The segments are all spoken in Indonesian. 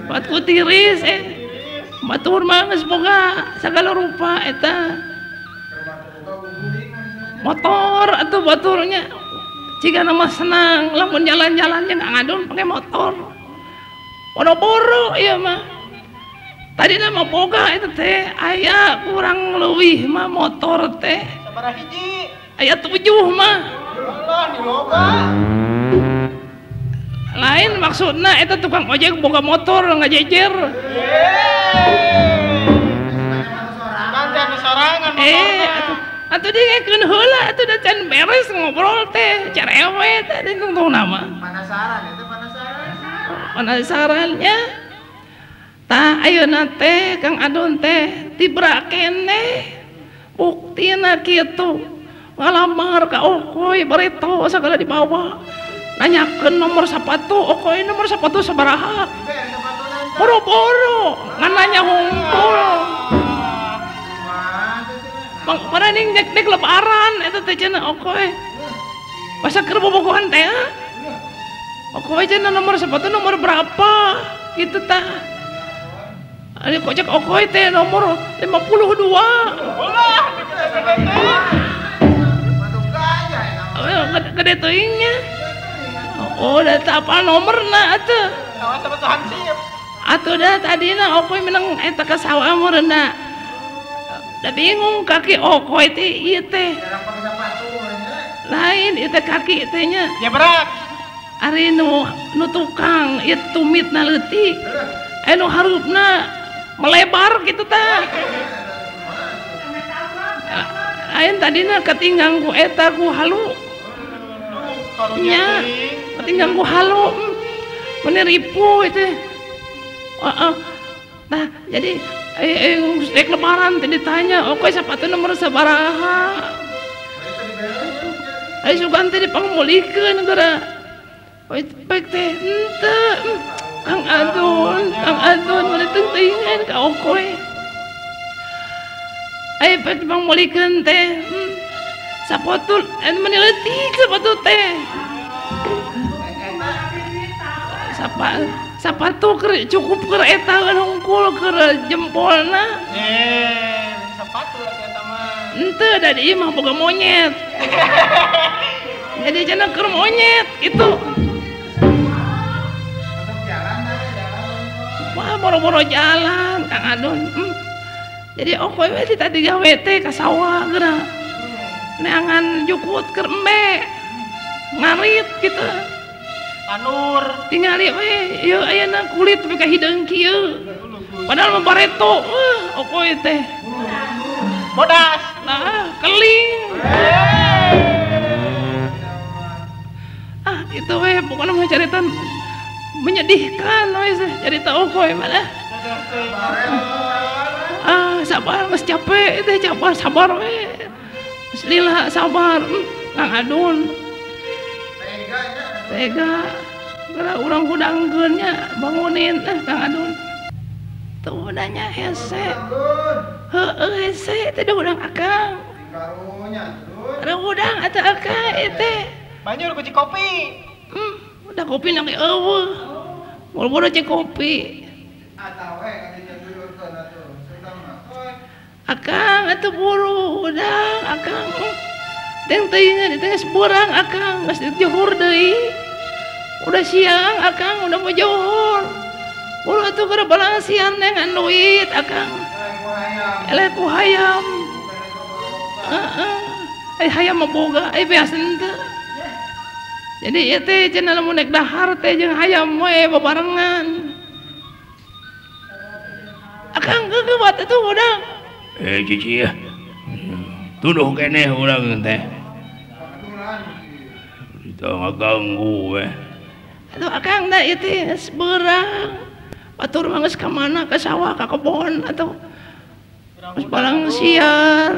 Batku tiris batur mah geus boga sagala rupa eta motor atuh baturnya jika nama senang lamun jalan-jalan yang ngadon pakai motor boro-boro ieu mah tadi nama boga itu teh aya kurang leuwih mah motor teh sabaraha hiji aya 7 mah Allah di loba lain maksudna eta tukang ojek boga motor ngajejer atuh dingekeun heula atuh da can beres ngobrol teh cerewet teh tungtung nama panasaran eta panasarannya tah ayeuna teh Kang Adon teh tibra keneh buktina kitu ngalamar ka Okoy bareto sagala dibawa nanyakeun nomor sepatu Okoy nomor sepatu sabaraha boro-boro ngan nanya hungkul mana ning dek lebaran eta teh cenah Okoy masa keur bobogohan teh Okoy cenah nomor sepatu nomor berapa gitu tah ari kocek Okoy teh nomor 52 gede teuingnya oh da apa nomorna atuh salah sepatu hansip atuh da tadina Okoy menang eta ka sawah meureunna da bingung kaki Okoy teh ieu teh lain ieu teh kaki teh nya jebrak ari nu tukang ieu tumitna leutik anu harupna melebar gitu tah ayeuna tadina ketinggang ku eta ku halu nya ketinggang ku halu meneripu itu nah jadi dek lebaran teh ditanya Okoy sepatu nomor sabaraha ai sugan teh dipangmulikeun geura baik teh henteu Kang Adon mana teuing ka Okoy ai baik dipangmulikeun teh sapatu anu meni leutik sapatu teh sapatu keur cukup keur eta hungkul keur jempolna sapatu eta mah henteu da dieu mah boga monyet jadi cenah keur monyet gitu wah boro-boro jalan Kang Adon jadi Okoy we tadi gawe teh ka sawah geura neangan jukut keur embe ngarit gitu tanur tingali we ieu ayeuna kulit teh ka hideung kieu padahal mah bareto Okoy teh bodas nah keling itu we pokona mah carita menyedihkan we carita Okoy mah sabar geus capek teh sabar we lila sabar Kang Adon tega geura urang hudangkeunnya bangunin Kang Adon tuh udahnya hese hese teh udang akang ada udang atau akang teh banyak udah cek kopi udah kopi nanti eueuh boro-boro cek kopi akang atuh buru udang akang teng teuing di tengah seberang akang geus dijohor deui udah siang akang udah mau johor buru atuh keur balangsian dengan duit akang eleh ku hayam hayam mah boga beas henteu jadi ieu teh cenah lamun naik dahar teh jeung hayam we bebarengan akang geugeut atuh udang cici ya tuduh keneh urang teh kita ngaganggu we atuh akang da ieu teh geus beurang batur mah geus ka mana ka sawah ka kebon atuh geus balang siar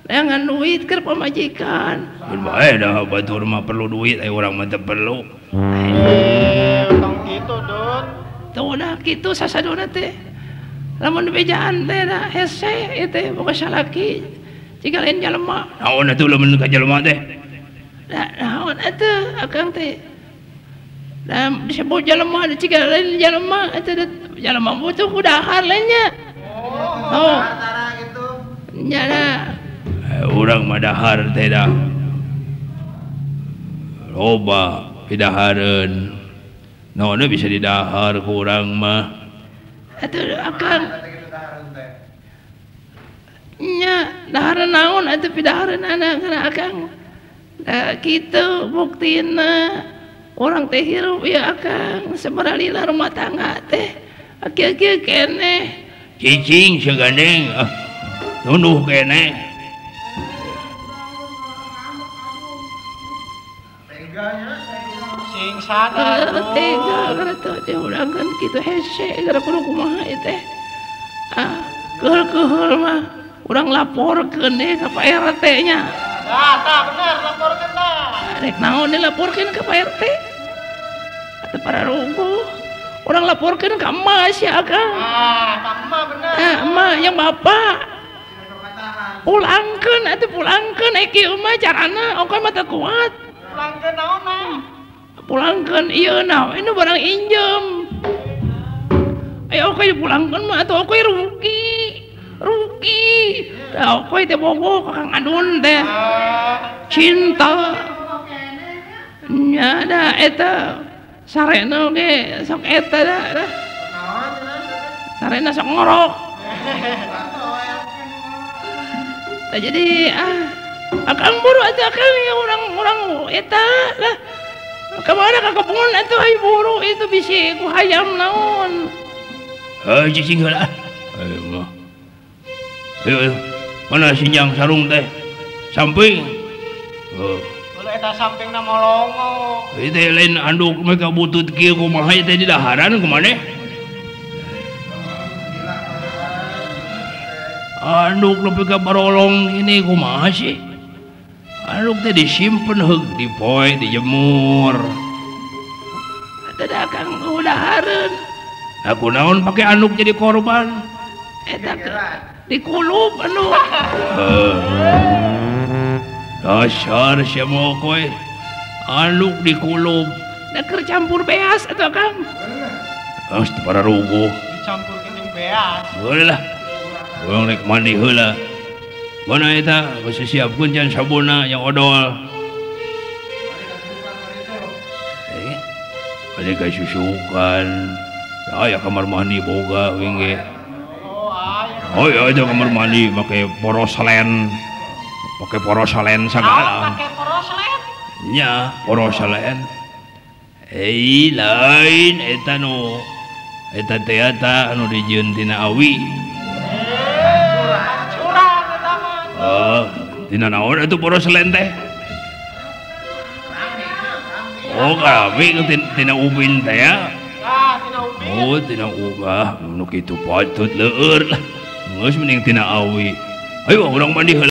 neangan duit keur pamajikan mun bae dah batur mah perlu duit urang mah teu perlu tong kitu Dun tuh dah kitu sasadona teh lamun bejaan teh da hese ieu teh boga salaki jiga lain jalema naon atuh lamun ka jalema teh da naon atuh akang teh disebut jelema jika lain jelema itu jelema butuh kudahar lainnya. Oh gitu nyana urang mah dahar teh dah loba pidahareun naon bisa didahar ku urang mah atuh akang nya dahar naon atuh pidahareun anak kana akang kitu buktina orang teh hirup ya akang sabaralila rumah tangga teh aki-aki keneh cicing segandeng nunuh keneh teganya sing sadar tega gara teh urang kan kitu hese gara kudu kumaha teh keul mah urang laporkeun deui ka Pak RT nya tah bener laporkeun tah rek naon dilaporkeun ka Pak RT atuh para rugo orang laporkan ke emak sih akang ka emak bener emak yang bapak pulangkan atau pulangkan eki emak carana oke mata kuat pulangkan naon pulangkan iya nah ini barang injem ayo oke dipulangkan mah atau oke rugi dah oke teh bobo kakang adun teh cinta nya da eta sarena oge sok eta dah sarena sok ngorok jadi akang buru atuh akang ya orang eta lah kemana ka kebun atuh ai buru itu bisi ku hayam naon cicing heula ayo mah ayo mana sinjang sarung teh samping eta sampingna molongo itu lain anduk mereka butut kieu kumaha teh di daharan kumaneh anduk nepi ka barolong ini kumaha sih anduk teh disimpen heug dipoe dijemur eta akang udahareun aku naon pake anduk jadi korban eta dikulub anduk dasar siapa kowe anduk dikulub da keur campur beas atuh akang geus para rugo dicampur jeung beas boleh lah urang rek mandi heula mana eta geus siapkeun can sabuna yang odol bade ka susukan aya kamar mandi boga winge oh iya itu kamar mandi make poroselen pakai poroselen segala pakai poroselen nya poroselen lain eta nu eta teh eta anu dijieun tina awi curang eta mah tina naon atuh poroselen teh oh kami tina ubin teh ya tina ubin oh tina ubah nu kitu patut leueur lah geus mending tina awi ayo urang mandi heula